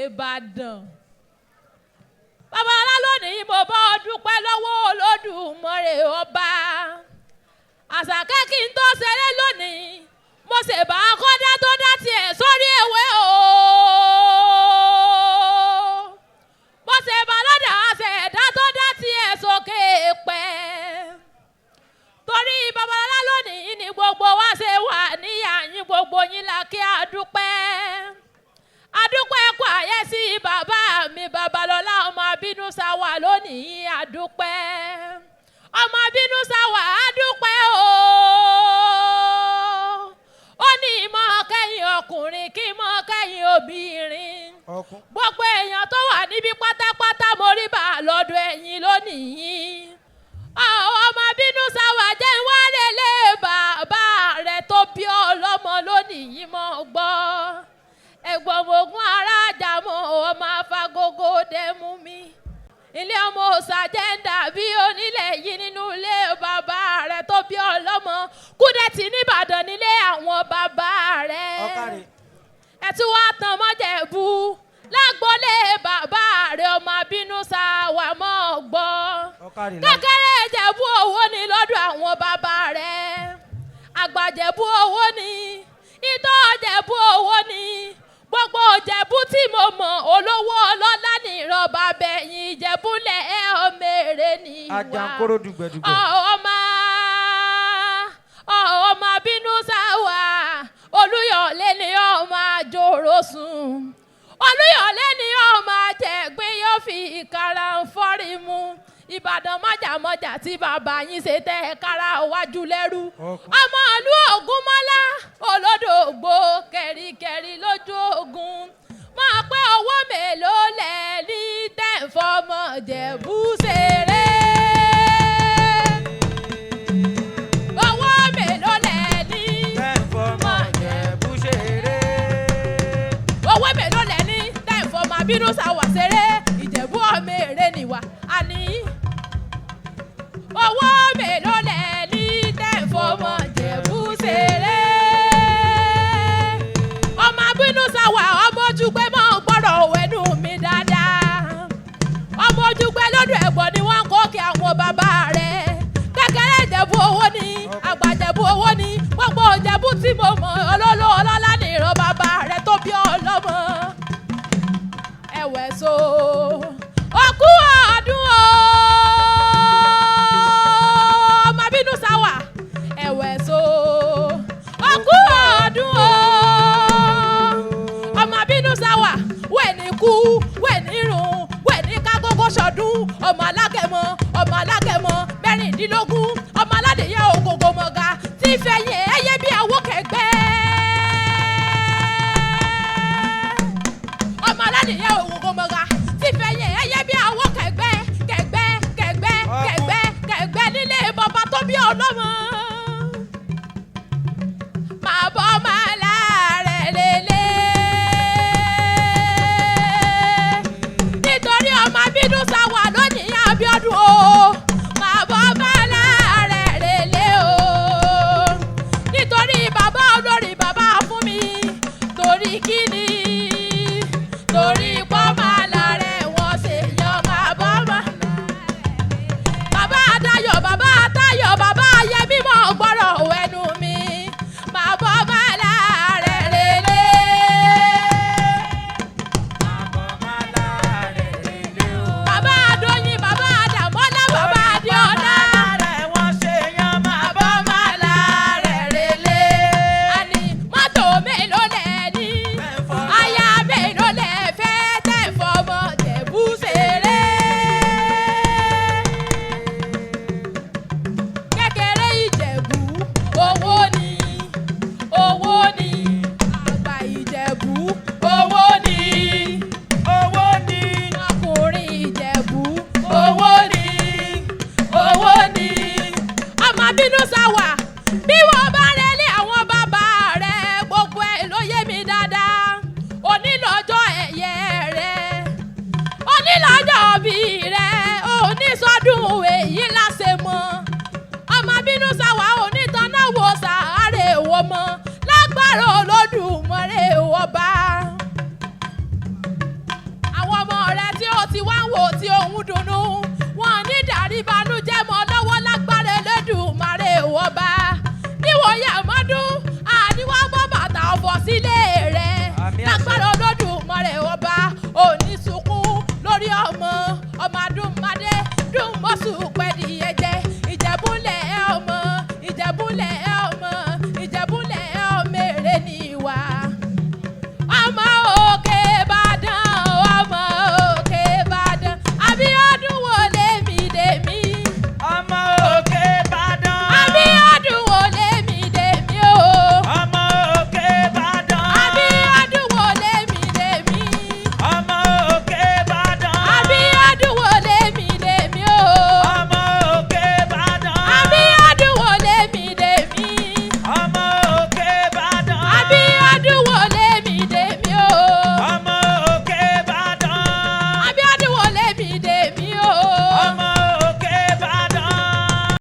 Ìbàdàn. Babalola lónìí mo bá dúpẹ́ lọ́wọ́ Olódùmarè ọba. Àṣàkẹ́ kí n tó ṣeré lónìí, mo ṣe bá kọ́dá tó dá tiẹ̀ sórí ewé o. Mo ṣe bá lọ́dà ṣẹ̀dá tó dá tiẹ̀ sókè pẹ́. Torí Babalola lónìí ni gbogbo wa ṣe wà níyà yín, gbogbo yín la kí a dúpẹ́. Adúpẹ́ kú àyè sí bàbá mi Babalola ọmọ Abinusawa lónìí adúpẹ́. Ọmọ Abinusawa adúpẹ́ o. Ó ní ìmọ̀ kẹ́yìn ọkùnrin kí mọ̀ kẹ́yìn obìnrin. Gbogbo èèyàn tó wà níbi pátápátá mo rí bá lọ́dọ̀ ẹ̀yin lónìí. Ọmọ Abinusawa jẹ́ wálé lé bàbá rẹ̀ tó bí ọlọ́mọ lónìí mọ̀ gbọ́. Ẹ̀gbọ́n mogun ara àjàmọ́ ọmọ afagogo dẹ́mú mi. Ilé ọmọ òsàjẹ́ndà bí onílẹ̀ yìí nínú ilé bàbá rẹ̀ tó bí ọlọ́mọ. Kúdẹ̀tì nìbàdàn nílé àwọn bàbá rẹ̀. Ẹ̀tún wá tán mọ́jẹ̀bú lágbólé bàbá rẹ̀ ọmọ Abinusawa mọ́ gbọ́. Kékeré Ìjẹ̀bú owó ni lọ́dọ̀ àwọn bàbá rẹ̀. Àgbàjẹ̀bú owó ni. Ìtọ́ Ìjẹ̀bú owó ni. Gbogbo Ìjẹ̀bú tí mo mọ̀ olówó ọlọ́lá ní ìrọ̀bà bẹ̀yìn Ìjẹ̀búlẹ̀ ọmọ èrè ni wá. Ajankoro dùgbẹ̀dùgbẹ̀. Ọmọ Abinusawa Olúyọ̀lé ni ọmọ àjòrò sùn. Olúyọ̀lé ni ọmọ àjẹ̀gbín yóò fi ìkara ń fọ́rí mu. Ìbàdàn mọ́jàmọ́jà tí bàbá yín ṣe tẹ́ kára wájú lẹ́rú. Ọmọ ìlú Ògúnmọ́lá olódògbò kẹ̀ríkẹ̀rí lójú ogun. Máa pé owó mélòó lẹ̀ ní tẹ̀fọ́mọ Jẹ̀bú ṣeré. Owó mélòó lẹ̀ ní tẹ̀fọ́mọ Jẹ̀bú ṣeré. Owó mélòó lẹ̀ ní tẹ̀fọ́mọ Abinusawa ṣeré. Ìjẹ̀bú ọmọ èrè nìwà àní. Owó mélòó lẹ̀ ní tẹ̀fọ́mọ Jẹ̀bú ṣeré. Ọmọ Abinusawa ọmọ ojúgbẹ́ máa ń gbọ́dọ̀ wẹ̀nu mi dáadáa. Ọmọ ojúgbẹ́ lọ́dọ̀ ẹ̀gbọ́n ni wọ́n ń kó kí àwọn bàbá rẹ̀. Kékeré Ìjẹ̀bú owó ni, àgbà Ìjẹ̀bú owó ni. Gbogbo Ìjẹ̀bú tí mo mọ̀ olólò ọlọ́lá ní ìran bàbá rẹ̀ tó bí ọlọ́mọ. Ẹ̀wẹ̀ so ọkú ọdún o. Ọmọ Abinusawa ẹ̀wẹ̀ so ọkú ọdún o. Ọmọ Abinusawa wẹ̀ ní kú wẹ̀ ní rùn wẹ̀ ní kágógó ṣọdún. Ọmọ alágẹmọ mẹ́rìndínlógún. Ọmọ aládìyẹ ògògò mọ̀gá tí fẹ̀yìn ẹyẹ bí àwọ̀ kẹgbẹ́. Ọmọ aládìyẹ ògògò mọ̀gá tí fẹ̀yìn ẹyẹ bí àwọ̀ kẹgbẹ́ nílé bàbá tó bí ọlọ́mọ. Máa bọ́ máa láàrẹ̀ lélẹ̀. Nítorí ọmọ Abinusawa lónìí Abiodun o. Máa bọ́ máa láàrẹ̀ lélẹ̀ o. Nítorí bàbá olórí bàbá fún mi. Torí kíni? Torí pọ́ máa láàrẹ̀ wọ́n ṣe yan máa bọ́ máa. Bàbá Táyọ̀ bàbá Yẹmí mọ̀ gbọ́dọ̀ wẹnu mi. Máa bọ́ máa láàrẹ̀ lélẹ̀. Máa bọ̀ máa láàrẹ̀ lélẹ̀ o. Bàbá Adóyin bàbá Àdàmọ́lá bàbá Adéọlá. Láàrẹ̀ wọ́n ṣe yan máa bọ̀ máa láàrẹ̀ lélẹ̀. Àní mọ́tò mélòó lẹ̀ ní? Aya mélòó lẹ̀ fẹ́ tẹ̀fọ́mọ Jẹ̀bú ṣeré? Kékeré Ìjẹ̀bú owó ni. Àgbà Ìjẹ̀bú owó ni. Ọkùnrin Ìjẹ̀bú owó ni. Ọmọ Abinusawa bí wọ́n bá rẹ́lé àwọn bàbá rẹ̀ gbogbo ẹ̀ ló yé mi dáadáa. Onílọ́jọ́ ẹ̀yẹ rẹ̀, onílọ́jọ́ bí rẹ̀, onísọdún èyí láṣẹ mọ́. Ọmọ Abinusawa onítànáwó sàárè wò mọ́ lágbára Olódùmarè ọba. wò tí òun dunnú.